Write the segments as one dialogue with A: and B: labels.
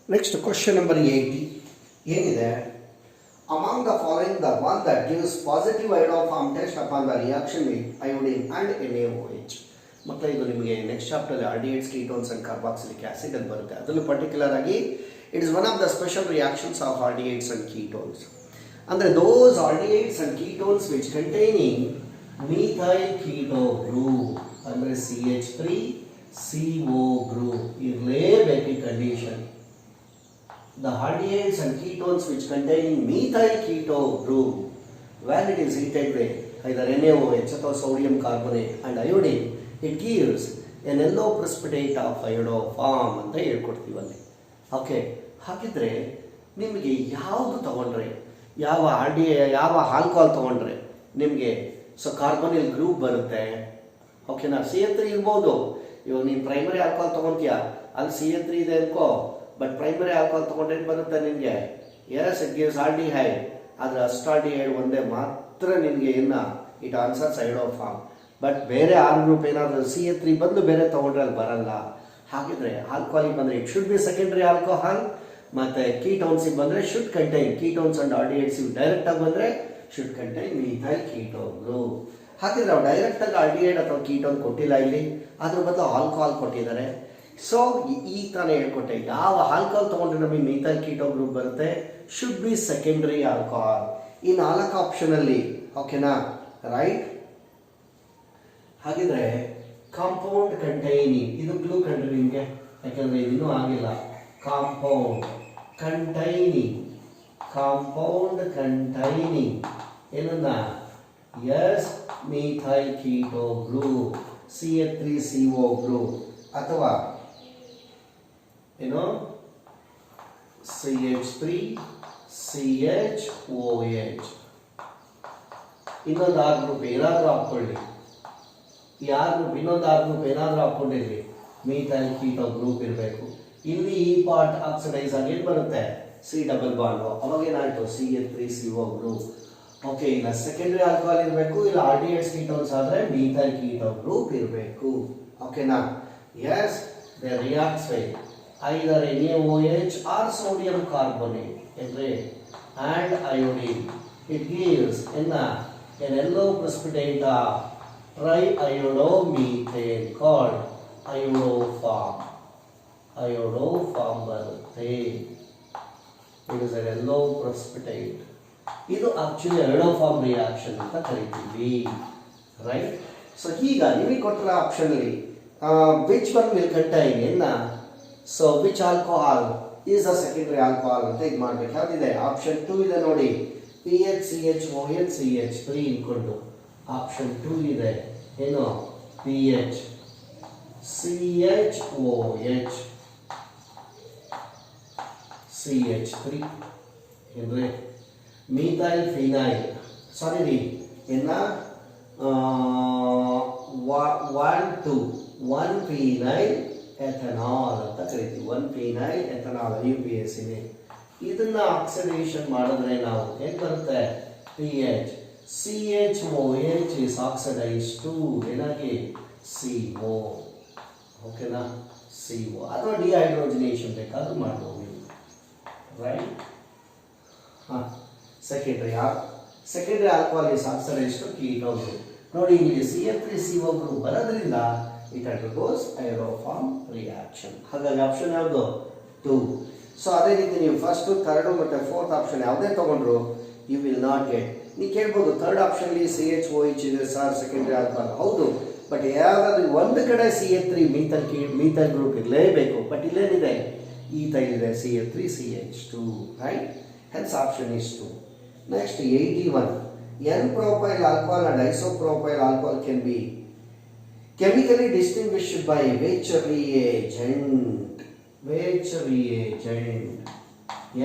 A: Next question number 80 ಏನಿದೆ among the following the one that gives positive iodoform test upon the reaction with iodine and NaOH. ಮಕ್ಕಳ ಇದು ನಿಮಗೆ next chapter aldehydes ketones and carboxylic acid ಅಂತ ಬರುತ್ತೆ. ಅದರಲ್ಲೂ particular ಆಗಿ it is one of the special reactions of aldehydes and ketones. ಅಂದರೆ those aldehydes and ketones which containing methyl keto group ಅಂದರೆ CH3CO group ಇರಲೇಬೇಕು ಈ condition. The aldehydes and ketones which containing methyl keto group when it is heated with either NaOH or sodium carbonate and iodine, it gives an yellow precipitate of iodoform ಅಂತ ಹೇಳ್ಕೊಡ್ತೀವಿ ಅಲ್ಲಿ. Okay, ಹಾಗಿದ್ರೆ ನಿಮಗೆ ಯಾವುದು ತಗೊಂಡ್ರೆ ಯಾವ ಯಾವ ಆಲ್ಕೋಹಾಲ್ ತಗೊಂಡ್ರೆ ನಿಮಗೆ ಕಾರ್ಬೊನಿಲ್ ಗ್ರೂಪ್ ಬರುತ್ತೆ. ಓಕೆನಾ, CH3 ಇರ್ಬೋದು. ಇವಾಗ ನೀನು ಪ್ರೈಮರಿ ಆಲ್ಕೋಹಾಲ್ ತಗೊಂತೀಯ, ಅಲ್ಲಿ CH3 ಇದೆ ಅನ್ಕೋ, ಬಟ್ ಪ್ರೈಮರಿ ಆಲ್ಕೋಹಾಲ್ ತಗೊಂಡ್ರೆ ಬರುತ್ತೆ ನಿನಗೆ ಎಸ್ ಇಟ್ ಗಿವ್ಸ್ ಆಲ್ಡಿಹೈಡ್. ಆದರೆ ಅಸ್ಟಾಲ್ಡಿಹೈಡ್ ಒಂದೇ ಮಾತ್ರ ನಿನಗೆ ಇನ್ನು ಇಟ್ ಆನ್ಸರ್ಸ್ iodoform. ಬಟ್ ಬೇರೆ ಆರ್ ಗ್ರೂಪ್ ಏನಾದರೂ CH3 ಬಂದು ಬೇರೆ ತಗೊಂಡ್ರೆ ಅಲ್ಲಿ ಬರಲ್ಲ. ಹಾಗಿದ್ರೆ ಆಲ್ಕೋಹಾಲಿಗೆ ಬಂದರೆ it should B secondary alcohol, ಮತ್ತು ಕೀಟೋನ್ಸಿಗೆ ಬಂದರೆ should contain ketones and aldehydes. ಡೈರೆಕ್ಟಾಗಿ ಬಂದರೆ should contain methyl keto group. ಹಾಗಿದ್ರೆ ನಾವು ಡೈರೆಕ್ಟಾಗಿ ಆಲ್ಡಿಹೈಡ್ ಅಥವಾ ಕೀಟೋನ್ ಕೊಟ್ಟಿಲ್ಲ ಇಲ್ಲಿ, ಅದ್ರ ಬದಲು ಆಲ್ಕೋಹಾಲ್ ಕೊಟ್ಟಿದ್ದಾರೆ. ಸೊ ಈ ಥರ ಹೇಳ್ಕೊಟ್ಟೆ, ಯಾವ ಆಲ್ಕೋಹಾಲ್ ತೊಗೊಂಡ್ರೆ ನಮಗೆ ಮೀಥೈಲ್ ಕೀಟೋ ಗ್ರೂಪ್ ಬರುತ್ತೆ, ಶುಡ್ ಬಿ ಸೆಕೆಂಡ್ರಿ ಆಲ್ಕೋಹಾಲ್. ಈ 4 ಆಪ್ಷನಲ್ಲಿ. ಓಕೆನಾ, ರೈಟ್. ಹಾಗಿದ್ರೆ ಕಾಂಪೌಂಡ್ ಕಂಟೈನಿಂಗ್, ಇದು ಗ್ಲೂ ಕಂಡ್ರಿ ನಿಮಗೆ, ಯಾಕೆಂದರೆ ಇನ್ನೂ ಆಗಿಲ್ಲ. ಕಾಂಪೌಂಡ್ ಕಂಟೈನಿಂಗ್ ಏನನ್ನ as methyl keto group CH3CO group ಅಥವಾ ಏನು CH3CHOH. ಇನ್ನೊಂದು ಆರ್ ಗ್ರೂಪ್ ಏನಾದರೂ ಹಾಕ್ಕೊಳ್ಳಿ, ಈ ಆರ್ ಗ್ರೂಪ್ ಇನ್ನೊಂದು ಆರ್ ಗ್ರೂಪ್ ಏನಾದರೂ ಹಾಕ್ಕೊಂಡಿರ್ಲಿ, ಮೀಥೈಲ್ ಕೀಟೋ ಗ್ರೂಪ್ ಇರಬೇಕು. ಇಲ್ಲಿ ಈ ಪಾರ್ಟ್ ಆಕ್ಸಿಡೈಸ್ ಆಗಿ ಏನು ಬರುತ್ತೆ, C ಡಬಲ್ ಬಾಂಡ್, ಅವಾಗ ಏನಾಯಿತು CH3CO ಗ್ರೂಪ್. ಓಕೆ, ಇಲ್ಲ ಸೆಕೆಂಡ್ರಿ ಆಲ್ಕೋಹಾಲ್ ಇರಬೇಕು, ಇಲ್ಲ ಆಲ್ಡಿಹೈಡ್ಸ್ ಕೀಟೋನ್ಸ್ ಆದರೆ ಮೀಥೈಲ್ ಕೀಟೋ ಗ್ರೂಪ್ ಇರಬೇಕು. ಓಕೆನಾ, yes they reacts with either NaOH or sodium carbonate and iodine. It gives an yellow precipitate of triiodomethane called iodoform. ಬರುತ್ತೆ. It is a yellow precipitate. ಇದು actually iodoform reaction ಅಂತ ಕರಿತೀವಿ, right. So ಈಗ ನಿಮಗೆ ಕೊಟ್ಟರ ಆಪ್ಷನಲ್ಲಿ which one will contain ಎನ್ನ, so which alcohol is a secondary alcohol ಅಂತ ಇದು ಮಾಡಬೇಕು. ಯಾವುದಿದೆ, ಆಪ್ಷನ್ 2 ಇದೆ ನೋಡಿ, PHCHOH CH3 ಇಟ್ಕೊಂಡು. ಆಪ್ಷನ್ 2 ಇದೆ ಏನು, PHCHOH CH3 ಅಂದರೆ ಮೀಥೈಲ್ ಫಿನೈಲ್, ಸಾರಿ ರೀ ಎನ್ನ 1 ಫಿನೈಲ್ ಎಥನಾಲ್ ಅಂತ ಕರಿತೀವಿ. 1 ಫಿನೈಲ್ ಎಥನಾಲ್ UPS ಇದೆ. ಇದನ್ನ ಆಕ್ಸಿಡೇಷನ್ ಮಾಡಿದ್ರೆ ನಾವು ಏನು ಬರುತ್ತೆ, CHOH is oxidized to ಏನಾಗಿ CO. ಓಕೆನಾ, CO ಅಥವಾ ಡಿಹೈಡ್ರೋಜಿನೇಷನ್ ಬೇಕಾದ್ರೂ ಮಾಡ್ಬೋದು, ರೈಟ್. ಹಾಂ, secondary alcohol is oxidised to keto group. ನೋಡಿ ಇಲ್ಲಿ CH3CO ಗ್ರೂಪ್ ಬರೋದ್ರಿಂದ it undergoes iodoform reaction. ಹಾಗಾಗಿ ಆಪ್ಷನ್ ಯಾವುದು, 2. ಸೊ ಅದೇ ರೀತಿ ನೀವು ಫಸ್ಟ್, ಥರ್ಡ್ ಮತ್ತು ಫೋರ್ತ್ ಆಪ್ಷನ್ ಯಾವುದೇ ತಗೊಂಡ್ರು ಯು ವಿಲ್ ನಾಟ್ ಗೆಟ್. ನೀವು ಕೇಳ್ಬೋದು ಥರ್ಡ್ ಆಪ್ಷನ್ಲಿ CHOH ಇದೆ ಸರ್ ಸೆಕೆಂಡ್ರಿ ಆಲ್ಕೋಹಾಲ್, ಹೌದು. ಬಟ್ ಯಾವ್ದಾದ್ರು ಒಂದು ಕಡೆ CH3 ಮೀಥೈಲ್ ಗ್ರೂಪ್ ಇರಲೇಬೇಕು. ಬಟ್ ಇಲ್ಲೇನಿದೆ, ಈಥೈಲ್ ಇದೆ, CH3CH2, right. Hence option is 2. Next 81. N-propyl alcohol and isopropyl alcohol can be chemically distinguished by which reagent?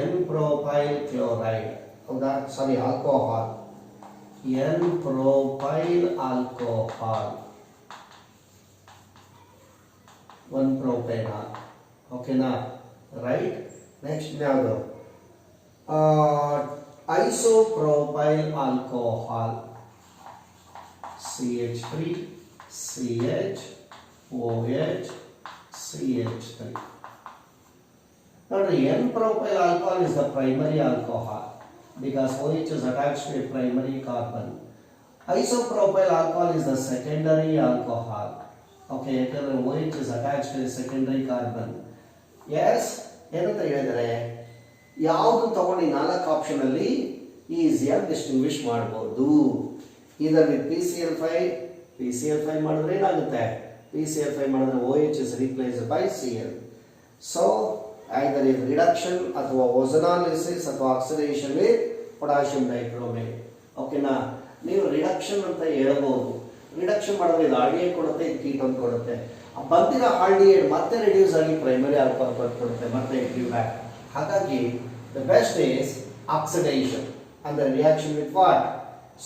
A: N-propyl chloride. ಹೌದಾ, ಸಾರಿ alcohol. N-propyl alcohol 1 propanol. ಓಕೆನಾ, right. Next ಯಾವುದು, isopropyl alcohol CH3 CHOH CH3. Notice N-propyl alcohol is the primary alcohol because OH is attached to a primary carbon. Isopropyl alcohol is the secondary alcohol. Okay, ಯಾಕಂದ್ರೆ OH is attached to a secondary carbon. Yes, ಏನಂತ ಹೇಳಿದರೆ ಯಾವುದು ತಗೊಂಡು ಈ 4 option ಅಲ್ಲಿ ಈಸಿಯಾಗಿ distinguish ಮಾಡಬಹುದು. ಇದರ PCl5 ಮಾಡಿದ್ರೆ ಏನಾಗುತ್ತೆ? PCl5 ಮಾಡಿದ್ರೆ OH is replaced by Cl. So either is reduction ಅಥವಾ ozonolysis ಅಥವಾ oxidation with potassium dichromate. ಓಕೆನಾ? ನೀವು ರಿಡಕ್ಷನ್ ಅಂತ ಹೇಳ್ಬೋದು. ರಿಡಕ್ಷನ್ ಮಾಡಿದ್ರೆ ಇದು ಆಲ್ಡಿಹೈಡ್ ಕೊಡುತ್ತೆ, ಇದು ಕೀಟೋನ್ ಕೊಡುತ್ತೆ. ಬಂದಿರೋ ಆಲ್ಡಿಹೈಡ್ ಮತ್ತೆ ರಿಡ್ಯೂಸ್ ಆಗಿ ಪ್ರೈಮರಿ ಆಲ್ಕೋಹಾಲ್ ಕೊಡುತ್ತೆ, ಮತ್ತೆ ಇಟ್ ಬ್ಯಾಕ್. ಹಾಗಾಗಿ ದ ಬೆಸ್ಟ್ ಈಸ್ ಆಕ್ಸಿಡೇಷನ್ ಅಂದ್ರೆ reaction with what?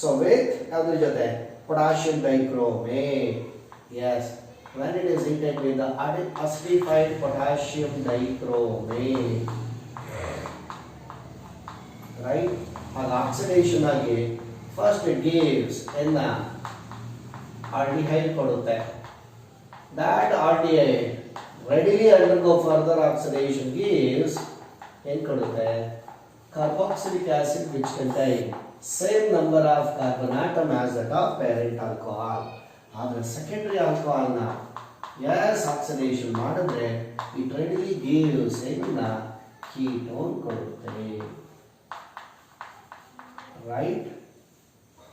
A: So with ಯಾವ್ದ್ರ ಜೊತೆ? potassium dichromate. Yes, when it is heated with the acidified potassium dichromate, right? And oxidation ಆಗಿ first it gives in the aldehyde ಕೊಡುತ್ತೆ. That aldehyde readily undergo further oxidation gives ಏನು ಕೊಡುತ್ತೆ? Carboxylic acid which contain same number of carbon atom as that of parent alcohol. ಆದರೆ secondary ಆಲ್ಕೋಹಾಲ್ನ oxidation ಮಾಡಿದ್ರೆ it readily gives ಏನನ್ನ? Ketone ಕೊಡುತ್ತೆ. Right?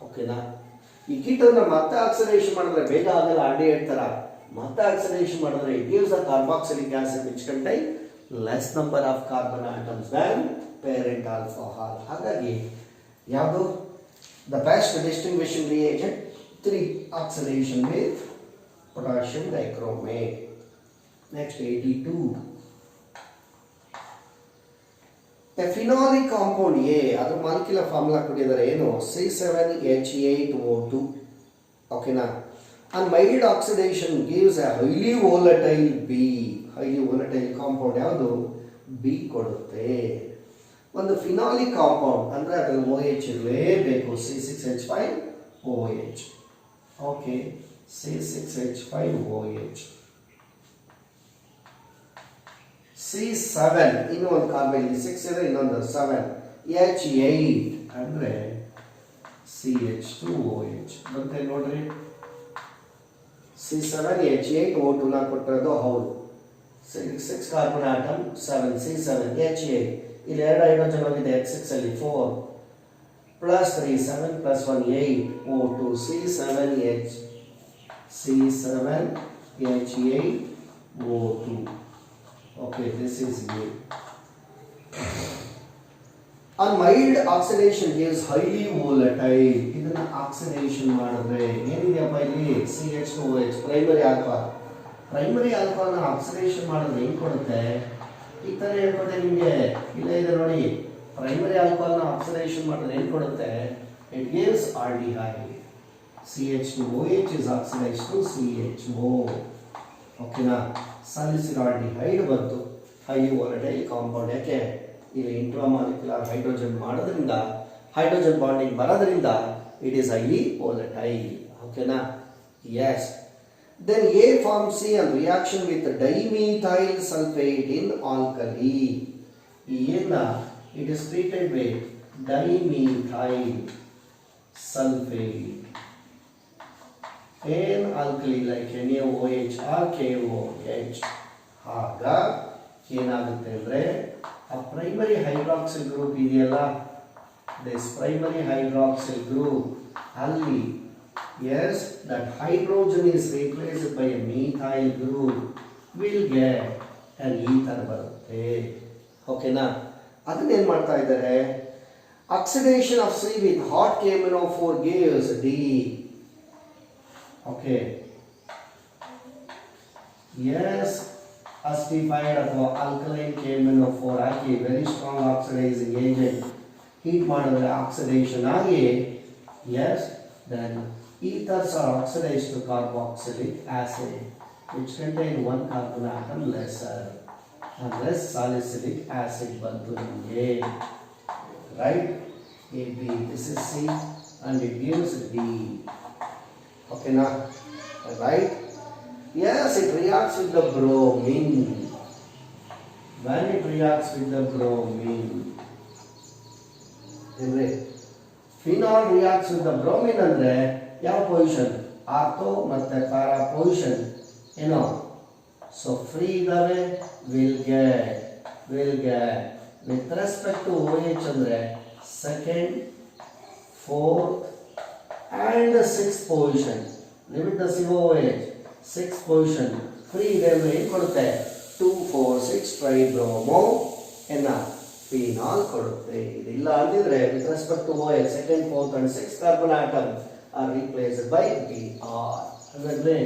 A: ಓಕೆನಾ? ಈ ಕೀಟೋನ್ನ ಮತ್ತೆ ಆಕ್ಸಿಡೇಷನ್ ಮಾಡಿದ್ರೆ ಬೇಗ ಆಗಲ್ಲ, ಆಲ್ಡಿಹೈಡ್ ತರ. ಮತ್ತೆ ಆಕ್ಸಿಡೇಷನ್ ಮಾಡಿದ್ರೆ it gives a carboxylic acid which contain less number of carbon atoms than parent alcohol. ಹಾಗಾಗಿ ಯಾವುದು the best ಡಿಸ್ಟಿಂಗ್ವಿಶಿಂಗ್ reagent? 3 oxidation with potassium dichromate. Next 82. A phenolic compound A, ಅದರ ಮಾಲಿಕ್ಯುಲರ್ ಫಾರ್ಮುಲಾ ಕೊಟ್ಟಿದ್ದಾರೆ ಏನು? C7H8O2. ಓಕೆನಾ? And mild oxidation gives a highly volatile B. highly volatile compound ಯಾವುದು? B ಕೊಡುತ್ತೆ. ಒಂದು phenolic compound ಅಂದ್ರೆ ಅದರಲ್ಲಿ OH ಇರಲೇಬೇಕು, C6H5OH. Okay, C6H5OH. C7 ಇನ್ನು ಒಂದು ಕಾರ್ಬನ್, 6 ಇದೆ, ಇನ್ನೊಂದು 7, H8 ಅಂದ್ರೆ CH2OH. ಬಂತೆ ನೋಡ್ರಿ, C7H8O2 ನ ಕೊಟ್ಟಿರೋದು ಹೌದು. 6 ಕಾರ್ಬನ್ ಆಟಮ್, 7 C7H8. ಇಲ್ಲಿ 2 ಹೈಡ್ರೋಜನ್ ಹೋಗಿದೆ H6 ಅಲ್ಲಿ, 4 plus 3 7 plus 1 8 O2 C7H8O2. okay, this is A. And mild oxidation gives highly volatile. ಇದನ್ನ ಆಕ್ಸಿಡೇಷನ್ ಮಾಡಿದ್ರೆ ಏನಿದೆಯಪ್ಪ ಇಲ್ಲಿ? CH2OH primary alcohol. Primary alcohol ನ ಆಕ್ಸಿಡೇಷನ್ ಮಾಡಿದ್ರೆ ಏನು ಕೊಡುತ್ತೆ? ಈ ತರ ಹೇಳ್ಕೊಟ್ಟೆ ನಿಮಗೆ, ಇಲ್ಲೇ ಇದೆ ನೋಡಿ. ಪ್ರೈಮರಿ ಆಲ್ಕೋಹಾಲ್ ನ ಆಕ್ಸಿಡೇಷನ್ ಮಾಡಿದ್ರೆ ಏನು ಕೊಡುತ್ತೆ? It gives aldehyde. CH2OH is oxidized to CHO. ಓಕೆನಾ? ಸಾಲಿಸಿಡ್ ಆಲ್ಡಿಹೈಡ್ ಬಂತು, ಹೈಲಿ ವಾಲಟೈಲ್ ಕಾಂಪೌಂಡ್. ಯಾಕೆ? ಇಲ್ಲಿ ಇಂಟ್ರಾಮಾಲಿಕ್ಯುಲರ್ ಹೈಡ್ರೋಜನ್ ಮಾಡೋದ್ರಿಂದ, ಹೈಡ್ರೋಜನ್ ಬಾಂಡಿಂಗ್ ಬರೋದ್ರಿಂದ ಇಟ್ ಈಸ್ ಹೈಲಿ ವಾಲಟೈಲ್. ಓಕೆನಾ? S. Then A forms C on reaction with dimethyl sulfate in alkali. It is treated with dimethyl sulfate in alkali like NaOH or KOH. ಆಗ ಏನಾಗುತ್ತೆ ಅಂದರೆ ಆ primary hydroxyl group ಇದೆಯಲ್ಲ, this primary hydroxyl group ಅಲ್ಲಿ yes, that hydrogen is replaced by a methyl group, will get an ether ಬರುತ್ತೆ. ಓಕೆನಾ? ಅದನ್ನ ಏನು ಮಾಡ್ತಾ ಇದ್ದಾರೆ? Oxidation of C with hot KMnO4 gives D. Okay, yes, acidified ಅಥವಾ alkaline KMnO4 ಹಾಕಿ very strong oxidising agent heat ಮಾಡಿದ್ರೆ oxidation ಆಗಿ, yes, then ethers are oxidized to carboxylic acid which contain 1 carbon atom lesser, and less salicylic acid ಬಂತು ನಿಮಗೆ. right? AB, this is C and it gives D. okay na? right? yes, it reacts with the bromine. when it reacts with the bromine. ಅಂದ್ರೆ phenol reacts with the bromine ಅಂದ್ರೆ ಯಾವ position, ortho ಮತ್ತೆ para position ಏನೋ. So free ಇದಾವೆ, will get with respect to OH ಅಂದ್ರೆ second, fourth and the sixth position. Limit the COOH, sixth position ಫ್ರೀ ಇದೆ ಅಂದ್ರೆ ಏನು ಕೊಡುತ್ತೆ, 2,4,6 ಟ್ರೈಬ್ರೋಮೋ ಎನ್ನ ಫಿನಾಲ್ ಕೊಡುತ್ತೆ. ಇದಿಲ್ಲ ಅಂದಿದ್ರೆ with respect to OH second, fourth and six carbon atom are replaced by Br. ಅಂದ್ರೆ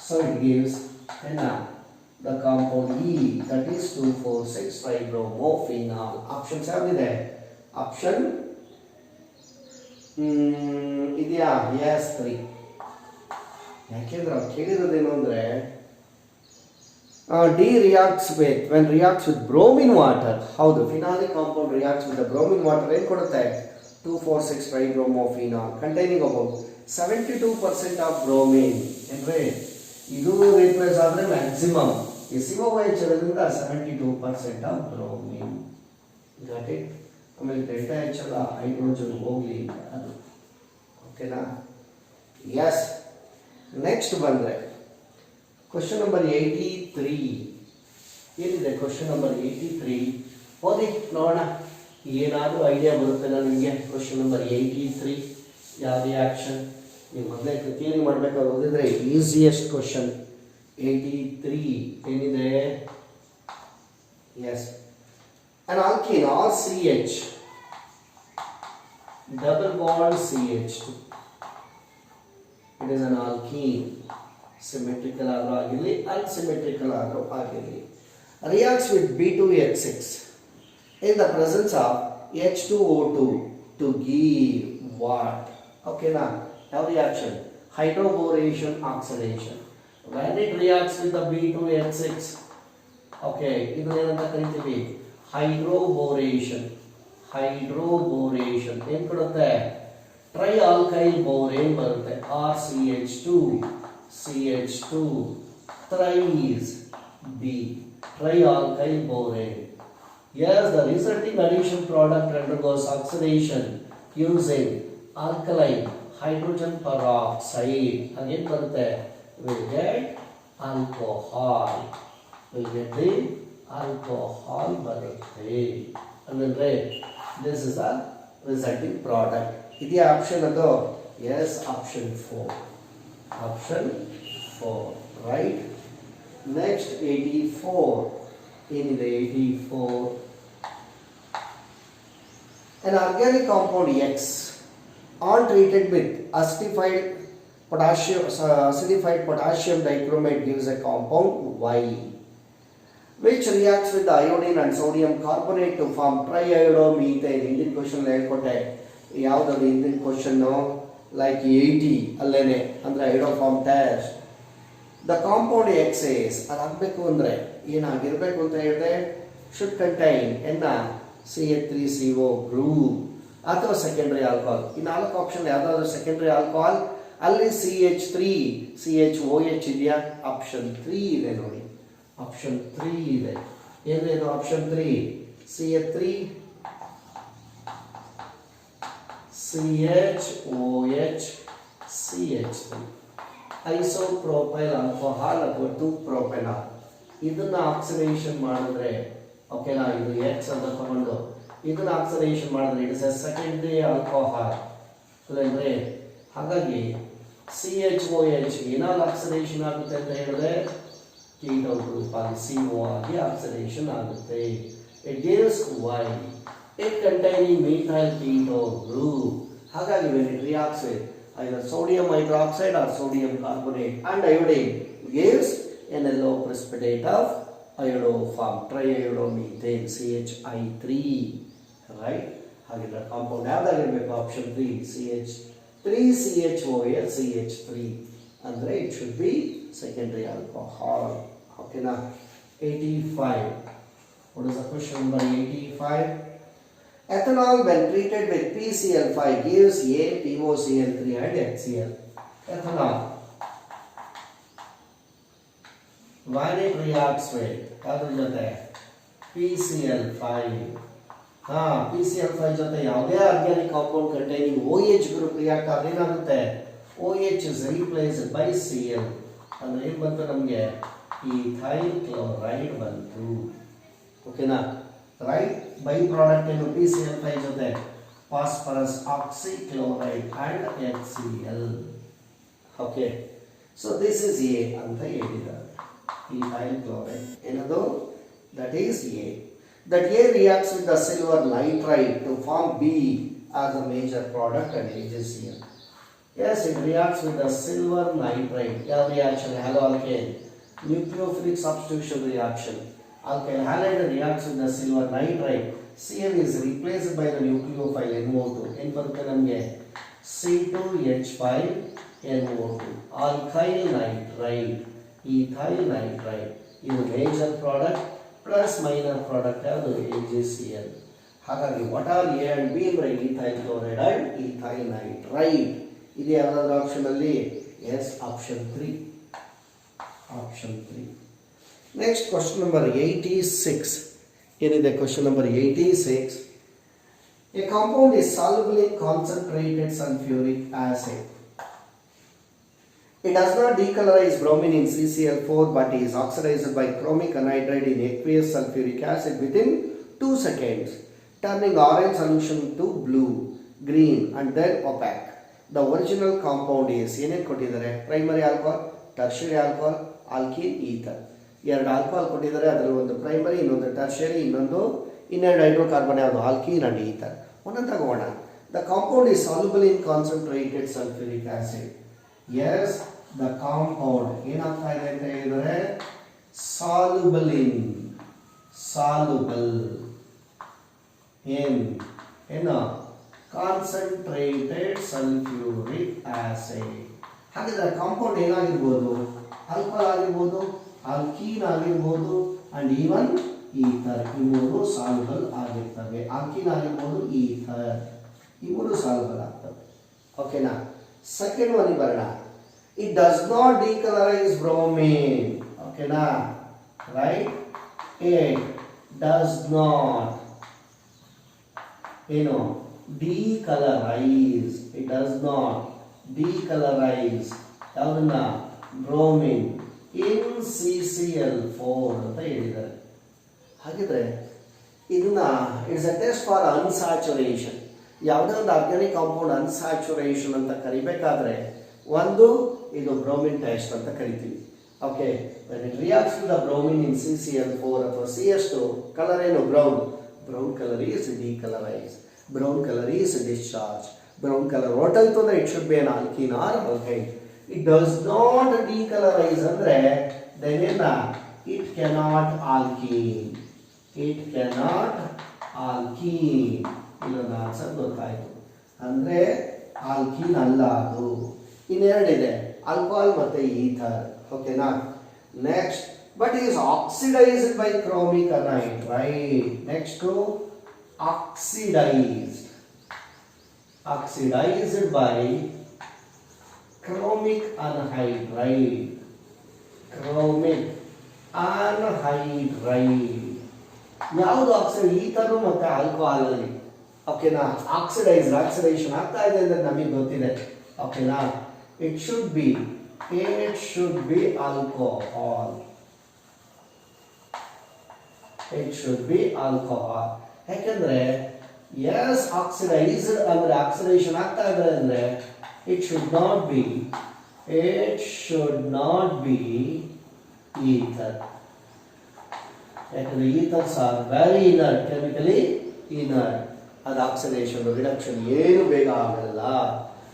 A: so it gives the compound E, that is 2,4,6 tribromo-phenol. Options ಯಾವಿದೆ, ಆಪ್ಷನ್ ಇದೆಯಾ, ಎಸ್ 3. ಯಾಕೆಂದ್ರೆ ಅವ್ರು ಕೇಳಿರೋದೇನು ಅಂದರೆ D reacts with when reacts with bromine water. ಹೌದು, phenolic compound reacts with the bromine water ಏನು ಕೊಡುತ್ತೆ, 2,4,6 tribromophenol containing about 72% of bromine. ಅಂದರೆ ಇದು ರೀಪ್ಲೇಸ್ ಆದರೆ ಮ್ಯಾಕ್ಸಿಮಮ್ ಈ COOH ಇರೋದ್ರಿಂದ 72% ಆಫ್ ಬ್ರೋಮಿನ್. Got it. ಆಮೇಲೆ ಡೆಲ್ಟಾ H ಅಲ್ಲ, ಹೈಡ್ರೋಜನ್ ಹೋಗ್ಲಿ ಅದು. ಓಕೆನಾ, ಎಸ್. ನೆಕ್ಸ್ಟ್ ಬಂದರೆ ಕ್ವಶನ್ ನಂಬರ್ 83. ಏನಿದೆ ಕ್ವಶನ್ ನಂಬರ್ 83? ಓದಿ ನೋಡೋಣ, ಏನಾದರೂ ಐಡಿಯಾ ಬರುತ್ತಲ್ಲ ನಿಮಗೆ. ಕ್ವಶನ್ ನಂಬರ್ 83 ಯಾವ ರಿಯಾಕ್ಷನ್ ನೀವು ಮೊದಲೇ ಕೃತಿಯಲ್ಲಿ ಮಾಡಬೇಕಾದ್ರೆ ಓದಿದ್ರೆ ಈಸಿಯೆಸ್ಟ್ ಕ್ವಶನ್. 83 ಏನಿದೆ, S, an alkene or CH, double bond CH2. It is an alkene, symmetrical ಆದರೂ ಆಗಿರಲಿ, unsymmetrical ಆದರೂ ಆಗಿರಲಿ, reacts with B2H6 in the presence of H2O2 to give what? Okay na, how reaction? Hydroboration oxidation. When it reacts with the B2H6, okay, ಇದನ್ನ ಏನಂತ ಕರಿತೀವಿ, ಹೈಡ್ರೋಬೋರೇಷನ್. ಏನು ಕೊಡುತ್ತೆ, try alkyl ಬೋರೇನ್ ಬರುತ್ತೆ, CH2 thrice B, trialkyl borane. Yes, the resulting addition product undergoes oxidation using alkaline hydrogen peroxide. Again ಬರುತ್ತೆ, will get alcohol. Will get the alcohol ಬರುತ್ತೆ. ಅಂದರೆ this is the resulting product. ಇದೆಯಾ option ಅದು? Yes, option 4, right. Next 84 ಏನಿದೆ, 84 an organic compound X on treated with acidified potassium dichromate gives a compound Y which reacts with the iodine and sodium carbonate to form triiodomethane. ಹಿಂದಿನ question ಹೇಳ್ಕೊಟ್ಟೆ, ಯಾವುದದು ಹಿಂದಿನ ಕ್ವಶನ್ನು, like 80 ಅಲ್ಲೇನೆ, ಅಂದರೆ iodoform test. The compound X is ಅದಾಗಬೇಕು ಅಂದರೆ ಏನಾಗಿರಬೇಕು ಅಂತ ಹೇಳಿದೆ, ಶುಡ್ ಕಂಟೈನ್ CH3CO ಗ್ರೂಪ್ ಅಥವಾ ಸೆಕೆಂಡರಿ ಆಲ್ಕೋಹಾಲ್. ಈ 4 ಆಪ್ಷನ್ ಯಾವುದಾದ್ರು ಸೆಕೆಂಡರಿ ಆಲ್ಕೋಹಾಲ್, ಅಲ್ಲಿ CH3CHOH ಇದೆಯಾ, ಆಪ್ಷನ್ 3 ಇದೆ ನೋಡಿ, ಆಪ್ಷನ್ 3 ಇದೆ. ಏನೇನು ಆಪ್ಷನ್ 3? CH3CHOH CH3 ಐಸೋಪ್ರೋಪೈಲ್ ಆಲ್ಕೋಹಾಲ್ ಅಥವಾ 2-ಪ್ರೋಪೆನಾಲ್. ಇದನ್ನ ಆಕ್ಸಿಡೇಷನ್ ಮಾಡಿದ್ರೆ, ಓಕೆನಾ, ಇದು ಎಕ್ಸ್ ಅಂತ ತಗೊಂಡು ಇದನ್ನ ಆಕ್ಸಿಡೇಷನ್ ಮಾಡಿದ್ರೆ it is A secondary alcohol. ಅಂದರೆ ಹಾಗಾಗಿ CHOH ಏನಾದ್ರು ಆಕ್ಸಿಡೇಷನ್ ಆಗುತ್ತೆ ಅಂತ ಹೇಳಿದ್ರೆ ಕೀಟೋ ಗ್ರೂಪ್ ಆಗಿ CO ಆಗಿ ಆಕ್ಸಿಡೇಷನ್ ಆಗುತ್ತೆ. It gives Y, it containing methyl keto group. ಹಾಗಾಗಿ when it reacts with either sodium hydroxide or sodium carbonate and iodine gives an yellow precipitate of iodoform triiodomethane CHI3, right? ಹಾಗಿದ್ರೆ compound ಯಾವ್ದಾಗಿರ್ಬೇಕು, option 3 CH3CHOH CH3 ಅಂದರೆ it should B secondary alcohol. ಓಕೆನಾ. 85. What is the question number 85? Ethanol when treated with PCl5 gives A, POCl3 and HCl. Ethanol when it reacts with ಯಾವ್ದ್ರ ಜೊತೆ, PCl5 PCl5 ಜೊತೆ ಯಾವುದೇ organic compound containing OH group react ಆದ್ರೆ ಏನಾಗುತ್ತೆ OH is replaced by Cl ಅಂದ್ರೆ ಏನು ಬಂತು ನಮಗೆ ಈಥೈಲ್ ಕ್ಲೋರೈಡ್ ಬಂತು ಓಕೆನಾ ರೈಟ್ ಬೈ ಪ್ರಾಡಕ್ಟ್ ಏನು PCl5 ಜೊತೆ phosphorus oxychloride and HCl okay so this is A ಅಂತ ಹೇಳಿದ್ದಾರೆ ಈಥೈಲ್ ಕ್ಲೋರೈಡ್ ಏನದು that is A. That A reacts with the silver nitride to form B as a major product and AgCl. Yes, it reacts with the silver nitride. Yeah, reaction haloalkane. Nucleophilic substitution reaction. Alkyl halide reacts with the silver nitride. Cl is replaced by the nucleophile NO2. In ಬರುತ್ತೆ ನಮಗೆ C2H5NO2. Alkyl nitride. Ethyl nitride. ಇದು major product. Plus minor product ಯಾವುದು AgCl ಹಾಗಾಗಿ what are A and B ಅಂದರೆ ethyl chloride and ethyl nitride ಇದು ಯಾವುದಾದ್ರೂ option ಅಲ್ಲಿ yes option 3 next question number 86 ಏನಿದೆ question number 86 a compound is soluble in concentrated sulphuric acid. It does not decolorize bromine in CCl4 but is oxidized by chromic anhydride in aqueous sulfuric acid within 2 seconds, turning orange solution to blue, green and then opaque. The original compound is ಏನೇನು ಕೊಟ್ಟಿದ್ದಾರೆ primary alcohol, tertiary alcohol, alkene, ether. ಎರಡು alcohol ಕೊಟ್ಟಿದ್ದಾರೆ ಅದರಲ್ಲಿ ಒಂದು primary ಇನ್ನೊಂದು tertiary ಇನ್ನೆರಡು hydrocarbon ಯಾವುದು alkene and ether. ಒಂದೊಂದು ತಗೋಣ. The compound is soluble in concentrated sulfuric acid. Yes, the compound ಏನಾಗ್ತಾ ಇದೆ ಅಂತ ಹೇಳಿದರೆ soluble in concentrated sulfuric acid. ಹಾಗಾದ್ರೆ ಕಾಂಪೌಂಡ್ ಏನಾಗಿರ್ಬೋದು ಆಲ್ಕೋಹಾಲ್ ಆಗಿರ್ಬೋದು, ಆಲ್ಕೀನ್ ಆಗಿರ್ಬೋದು ಅಂಡ್ ಈವನ್ ಈಥರ್. ಈ ಮೂರು ಸಾಲ್ಯುಬಲ್ ಆಗಿರ್ತವೆ. ಆಲ್ಕೀನ್ ಆಗಿರ್ಬೋದು, ಈಥರ್ ಈ ಮೂರು ಸಾಲ್ಯುಬಲ್ ಆಗ್ತವೆ. ಓಕೆನಾ. ಸೆಕೆಂಡ್ ಒನ್ ಬರೋಣ. It does not decolorize bromine. Okay na? Right? It does not decolorize. It does not decolorize ಯಾವ್ದನ್ನ bromine in CCl4 ಅಂತ ಹೇಳಿದ್ದಾರೆ. ಹಾಗಿದ್ರೆ ಇದನ್ನ ಇಟ್ಸ್ ಅ ಟೆಸ್ಟ್ ಫಾರ್ ಅನ್ಸ್ಯಾಚುರೇಷನ್. ಯಾವುದೇ ಒಂದು ಆರ್ಗ್ಯಾನಿಕ್ ಕಾಂಪೌಂಡ್ ಅನ್ಸ್ಯಾಚುರೇಷನ್ ಅಂತ ಕರಿಬೇಕಾದ್ರೆ ಒಂದು ಇದು ಬ್ರೋಮಿನ್ ಟೆಸ್ಟ್ ಅಂತ ಕರಿತೀವಿ. Okay, when it reacts with the bromine in CCl4 ಅಥವಾ CS2 ಕಲರ್ ಏನು brown colour is decolorized, brown color is discharged. Brown color ಹೊರಟಾಯ್ತು ಅಂದ್ರೆ it should be an alkene or alkyne. It does not decolorize ಅಂದ್ರೆ then ಏನ it cannot alkene. ಇಲ್ಲೊಂದು answer ಗೊತ್ತಾಯ್ತು ಅಂದ್ರೆ alkene ಅಲ್ಲ ಅದು. ಇನ್ನೆರಡಿದೆ ಆಲ್ಕೋಹಾಲ್ ಮತ್ತೆ ಈಥರ್. ಓಕೆನಾ. Next but is oxidised by ಕ್ರೋಮಿಕ್ anhydride. Next oxidised by ಕ್ರೋಮಿಕ್ anhydride. ಯಾವುದು ಆಕ್ಸೈಡ್ ಈಥರು ಮತ್ತೆ ಆಲ್ಕೋಹಾಲ್ ಅಲ್ಲಿ. ಓಕೆನಾ. ಆಕ್ಸಿಡೇಷನ್ ಆಗ್ತಾ ಇದೆ ಅಂದ್ರೆ ನಮಗೆ ಗೊತ್ತಿದೆ. ಓಕೆನಾ. It should be alcohol. ಯಾಕಂದ್ರೆ ಎಸ್ ಆಕ್ಸಿಡೈಸ್ಡ್ ಅಂದ್ರೆ ಆಕ್ಸಿಡೇಷನ್ ಆಗ್ತಾ ಇದೆ ಅಂದ್ರೆ it should not be ether. ಯಾಕಂದ್ರೆ ethers are very inert, chemically inert. ಅದು ಆಕ್ಸಿಡೇಷನ್ ರಿಡಕ್ಷನ್ ಏನು ಬೇಗ ಆಗಲ್ಲ.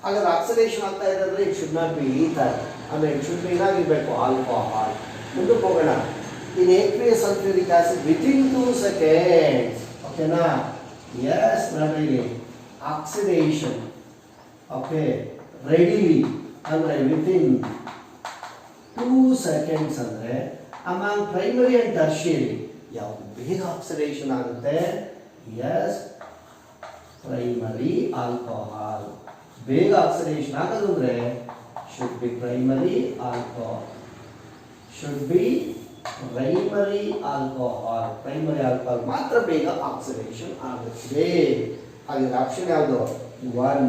A: ಹಾಗಾದ್ರೆ ಆಕ್ಸಿಡೇಷನ್ ಆಗ್ತಾ ಇದೆ ಅಂದ್ರೆ it should not be ether ಅಂದ್ರೆ ಇಟ್ ಶುಡ್ ಬಿ ಏನಾಗಿರ್ಬೇಕು ಆಲ್ಕೋಹಾಲ್. ಮುಂದಕ್ಕೆ ಹೋಗೋಣ. In aqueous sulfuric acid within 2 seconds. ಓಕೆನಾ. Is not really oxidation. Okay, readily ಅಂದ್ರೆ ವಿತಿನ್ 2 seconds ಅಂದ್ರೆ ಅಮಾಂಗ್ ಪ್ರೈಮರಿ ಅಂಡ್ ಟರ್ಷಿಯರಿ ಯಾವುದು ಬೇಗ ಆಕ್ಸಿಡೇಷನ್ ಆಗುತ್ತೆ? Yes, primary alcohol. ಬೇಗ ಆಕ್ಸಿಡೇಷನ್ ಆಗೋದು ಅಂದ್ರೆ should be primary alcohol. Primary alcohol ಮಾತ್ರ ಬೇಗ ಆಕ್ಸಿಡೇಷನ್ ಆಗುತ್ತೆ. ಹಾಗೆ ಆಪ್ಷನ್ ಯಾವುದು? 1.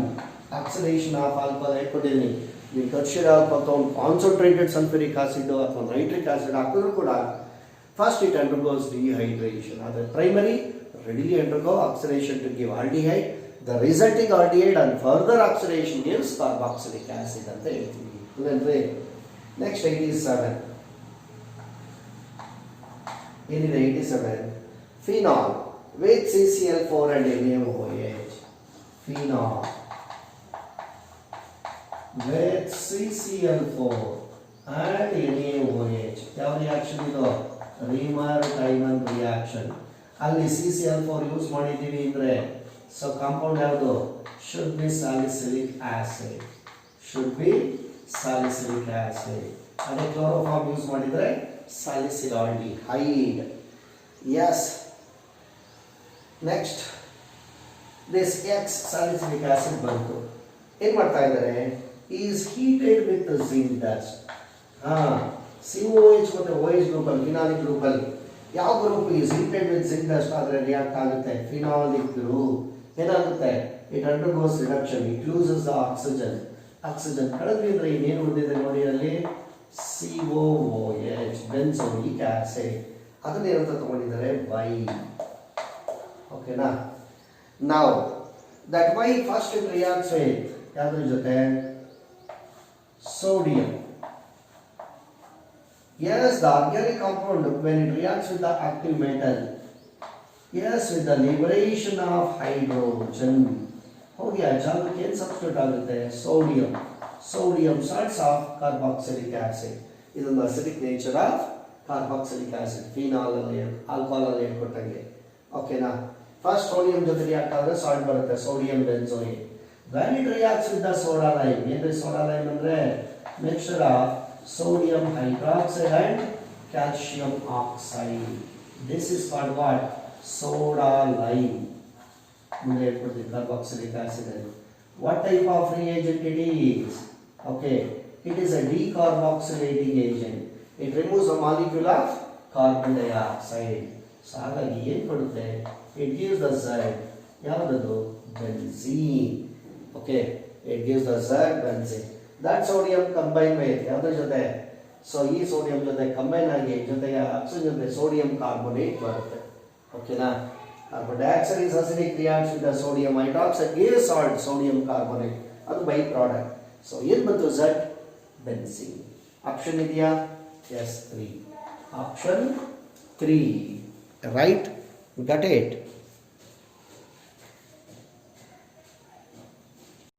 A: ಆಕ್ಸಿಡೇಷನ್ ಆಫ್ ಆಲ್ಕೋಹಾಲ್ ಕೊಟ್ಟಿದ್ದೀನಿ. ನೀವು ಟರ್ಷಿಯರಿ ಆಲ್ಕೋಹಾಲ್ ತಗೊಂಡು ಕಾನ್ಸಂಟ್ರೇಟೆಡ್ ಸಲ್ಫ್ಯೂರಿಕ್ ಆಸಿಡ್ ಅಥವಾ ನೈಟ್ರಿಕ್ ಆಸಿಡ್ ಹಾಕಿದ್ರು ಕೂಡ ಫಸ್ಟ್ ಇಟ್ ಅಂಡರ್ಗೋಸ್ ಡಿಹೈಡ್ರೇಷನ್. ಆದರೆ primary readily undergo oxidation to give aldehyde. The resulting aldehyde and further oxidation gives carboxylic acid ಅಂತ ಹೇಳ್ತೀವಿ. ಅಂದ್ರೆ ನೆಕ್ಸ್ಟ್ 87 ಏನಿದೆ? 87 phenol with CCl4 and NaOH. Phenol with CCl4 and NaOH. ಯಾವ reaction ಇದು? Reimer Tiemann reaction. ಅಲ್ಲಿ CCl4 use ಮಾಡಿದ್ದೀವಿ ಅಂದರೆ so compound ಯಾವುದು? Should be salicylic acid. ಅದೇ ಕ್ಲೋರೋಫಾರ್ಮ್ ಯೂಸ್ ಮಾಡಿದರೆ salicylaldehyde. Yes. Next this X salicylic acid ಬಂತು. ಏನು ಮಾಡ್ತಾ ಇದ್ದಾರೆ? Is heated with zinc dust. COH ಮತ್ತು OH ಗ್ರೂಪಲ್ಲಿ, ಫಿನಾಲಿಕ್ ಗ್ರೂಪಲ್ಲಿ ಯಾವ group is heated with zinc dust ಆದರೆ ರಿಯಾಕ್ಟ್ ಆಗುತ್ತೆ? Phenolic group. ಏನಾಗುತ್ತೆ? It undergoes reduction. It loses the oxygen ಕಳೆದ್ವಿ ಅಂದರೆ ಇನ್ನೇನು ಉಳಿದಿದೆ ನೋಡಿ ಅಲ್ಲಿ? COOH, benzoic acid. ಅದನ್ನೇನಂತ ತಗೊಂಡಿದ್ದಾರೆ? ವೈ. ಓಕೆನಾ? ನಾವು that why first it reacts with ಯಾವ್ದ್ರ ಜೊತೆ? Sodium. Yes, the organic compound when it reacts with the active metal, yes, with the liberation of hydrogen, ಹೋಗಿ ಆ ಜಾಗಕ್ಕೆ ಏನು ಸಬ್ಸ್ಟಿಟ್ಯೂಟ್ ಆಗುತ್ತೆ? Sodium salts of carboxylic acid. ಇದೊಂದು acidic nature of carboxylic acid. Phenol ಅಲ್ಲಿ alcohol ಅಲ್ಲಿ ಹೇಳ್ಕೊಟ್ಟಂಗೆ. ಓಕೆನಾ? ಫಸ್ಟ್ ಸೋಡಿಯಂ ಜೊತೆ ರಿಯಾಕ್ಟ್ ಆದರೆ ಸಾಲ್ಟ್ ಬರುತ್ತೆ, sodium benzoic. when it reacts with the soda lime, ಏನ್ರಿ ಸೋಡಾ ಲೈಮ್ ಅಂದರೆ? Mixture of sodium hydroxide and calcium oxide. This is called what? Soda lime. ಮುಂದೆ ಹೇಳ್ಕೊಡ್ತೀವಿ carboxylic acid. What type of reagent it is? Okay, it is a decarboxylating agent. It removes a molecule of carbon dioxide. So ಹಾಗಾಗಿ ಏನು ಕೊಡುತ್ತೆ? It gives the Z. ಯಾವುದದು? Benzene. Okay, it gives the Z benzene. That sodium combine with ಯಾವುದ್ರ ಜೊತೆ? So ಈ sodium ಜೊತೆ combine ಆಗಿ ಜೊತೆಗೆ ಆಕ್ಸಿಜನ್ ಜೊತೆ ಸೋಡಿಯಂ ಕಾರ್ಬೋನೇಟ್ ಬರುತ್ತೆ. ಓಕೆನಾ? Carbon dioxide is acidic, reacts with the sodium hydroxide, gives salt, sodium carbonate. ಅದು ಬೈ ಪ್ರಾಡಕ್ಟ್. ಸೊ ಏನು ಬಂತು? Z benzene. ಆಪ್ಷನ್ ಇದೆಯಾ? Yes, 3. Option 3. Right? Got it?